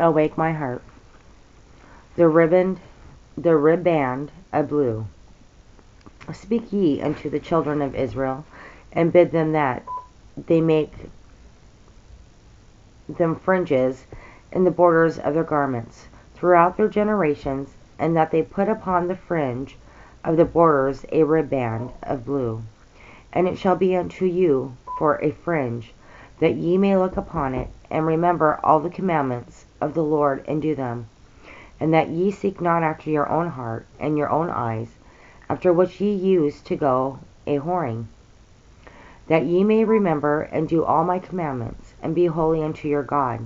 Awake my heart. The ribband of blue. Speak ye unto the children of Israel, and bid them that they make them fringes in the borders of their garments throughout their generations, and that they put upon the fringe of the borders a ribband of blue. And it shall be unto you for a fringe, that ye may look upon it, and remember all the commandments of the Lord, and do them, and that ye seek not after your own heart and your own eyes, after which ye used to go a whoring, that ye may remember and do all my commandments, and be holy unto your God.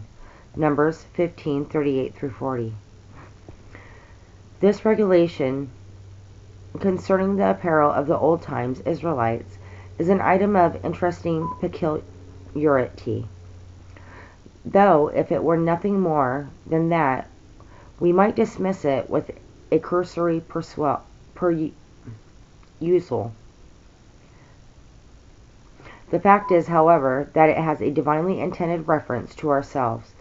Numbers 15:38-40. This regulation concerning the apparel of the old times Israelites is an item of interesting peculiarity, though if it were nothing more than that, we might dismiss it with a cursory perusal. The fact is, however, that it has a divinely intended reference to ourselves,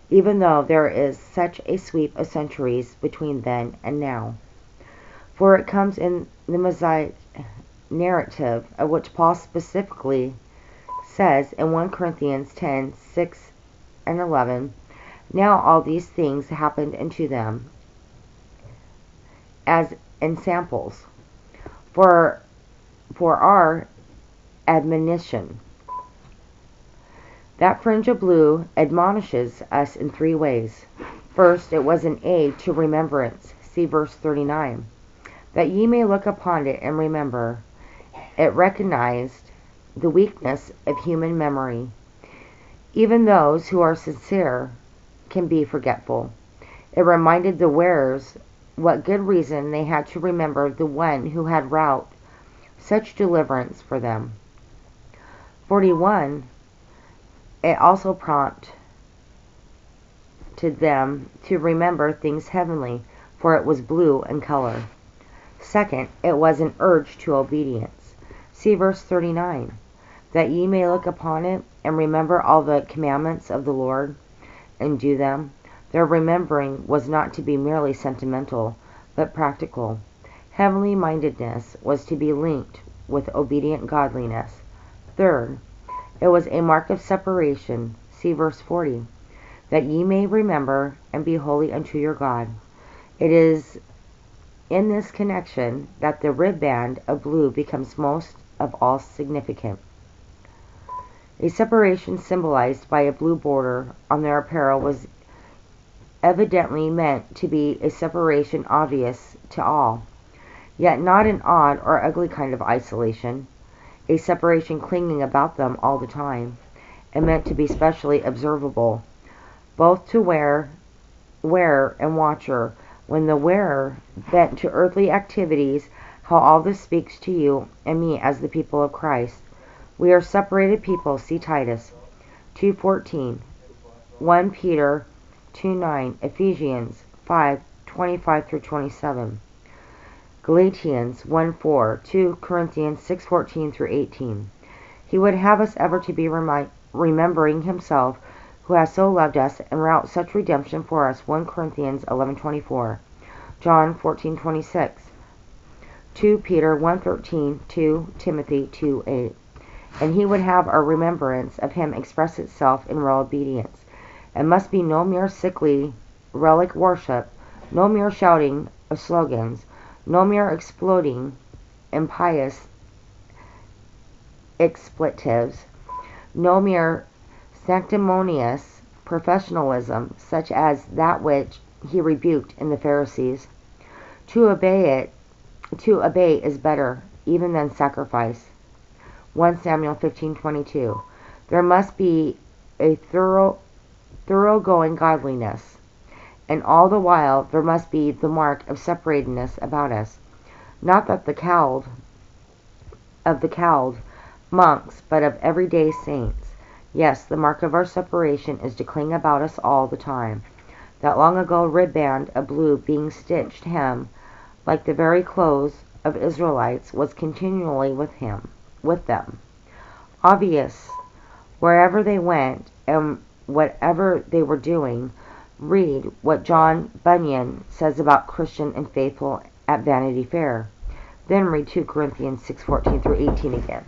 even though there is such a sweep of centuries between then and now. For it comes in the Mosaic narrative, of which Paul specifically says in 1 Corinthians 10:6-11, now all these things happened unto them as in samples, for our admonition. That fringe of blue admonishes us in three ways. First, it was an aid to remembrance. See verse 39. That ye may look upon it and remember. It recognized the weakness of human memory. Even those who are sincere can be forgetful. It reminded the wearers what good reason they had to remember the one who had wrought such deliverance for them. 41. It also prompted them to remember things heavenly, for it was blue in color. Second, it was an urge to obedience. See verse 39. That ye may look upon it and remember all the commandments of the Lord, and do them. Their remembering was not to be merely sentimental, but practical. Heavenly mindedness was to be linked with obedient godliness. Third, it was a mark of separation. See verse 40. That ye may remember and be holy unto your God. It is in this connection that the ribband of blue becomes most of all significant. A separation symbolized by a blue border on their apparel was evidently meant to be a separation obvious to all, yet not an odd or ugly kind of isolation, a separation clinging about them all the time, and meant to be specially observable, both to wearer and watcher. When the wearer bent to earthly activities, how all this speaks to you and me as the people of Christ. We are separated people. See Titus 2:14, 1 Peter 2:9, Ephesians 5:25-27, Galatians 1:4, 2 Corinthians 6:14-18. He would have us ever to be remembering himself, who has so loved us and wrought such redemption for us. 1 Corinthians 11:24, John 14:26, 2 Peter 1:13, 2 Timothy 2:8. And he would have our remembrance of him express itself in real obedience. It must be no mere sickly relic worship, no mere shouting of slogans, no mere exploding impious expletives, no mere sanctimonious professionalism such as that which he rebuked in the Pharisees. To obey is better even than sacrifice. 1 Samuel 15:22. There must be a thoroughgoing godliness, and all the while there must be the mark of separatedness about us, not that the cowled monks, but of everyday saints. Yes, the mark of our separation is to cling about us all the time. That long ago ribband of blue being stitched hem, like the very clothes of Israelites, was continually with them. Obvious wherever they went and whatever they were doing, Read what John Bunyan says about Christian and faithful at Vanity Fair. Then read 2 Corinthians 6:14 through 18 again.